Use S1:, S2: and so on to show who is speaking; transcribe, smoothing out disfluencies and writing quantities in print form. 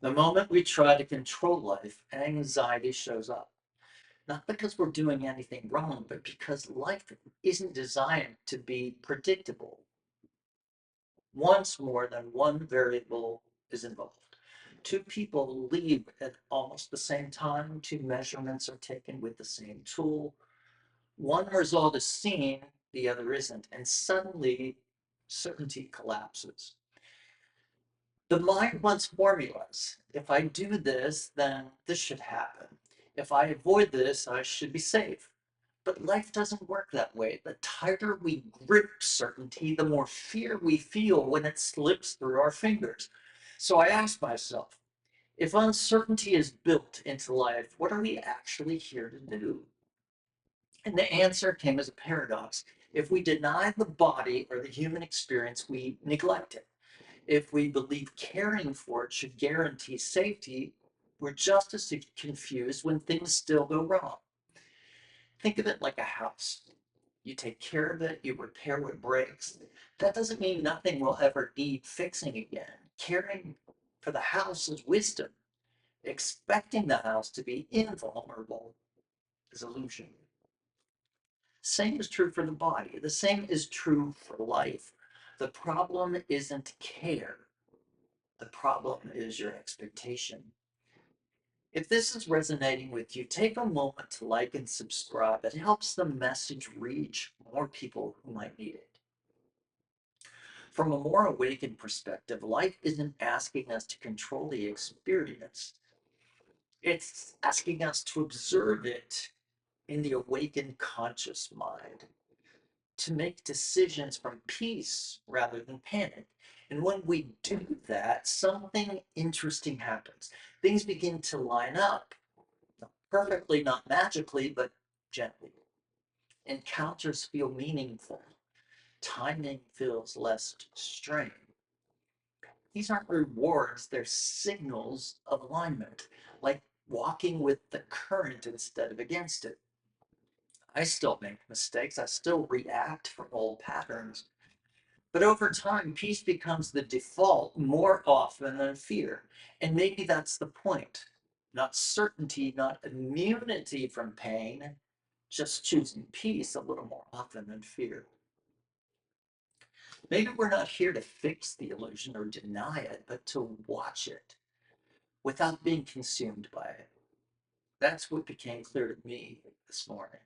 S1: The moment we try to control life, anxiety shows up. Not because we're doing anything wrong, but because life isn't designed to be predictable. Once more than one variable is involved. Two people leave at almost the same time, two measurements are taken with the same tool. One result is seen, the other isn't, and suddenly certainty collapses. The mind wants formulas. If I do this, then this should happen. If I avoid this, I should be safe. But life doesn't work that way. The tighter we grip certainty, the more fear we feel when it slips through our fingers. So I ask myself, if uncertainty is built into life, what are we actually here to do? And the answer came as a paradox. If we deny the body or the human experience, we neglect it. If we believe caring for it should guarantee safety, we're just as confused when things still go wrong. Think of it like a house. You take care of it, you repair what breaks. That doesn't mean nothing will ever need fixing again. Caring for the house is wisdom. Expecting the house to be invulnerable is illusion. Same is true for the body. The same is true for life. The problem isn't care. The problem is your expectation. If this is resonating with you, take a moment to like and subscribe. It helps the message reach more people who might need it. From a more awakened perspective, life isn't asking us to control the experience. It's asking us to observe it in the awakened conscious mind, to make decisions from peace rather than panic. And when we do that, something interesting happens. Things begin to line up, not perfectly, not magically, but gently. Encounters feel meaningful. Timing feels less strained. These aren't rewards, they're signals of alignment, like walking with the current instead of against it. I still make mistakes, I still react from old patterns. But over time, peace becomes the default more often than fear. And maybe that's the point. Not certainty, not immunity from pain, just choosing peace a little more often than fear. Maybe we're not here to fix the illusion or deny it, but to watch it without being consumed by it. That's what became clear to me this morning.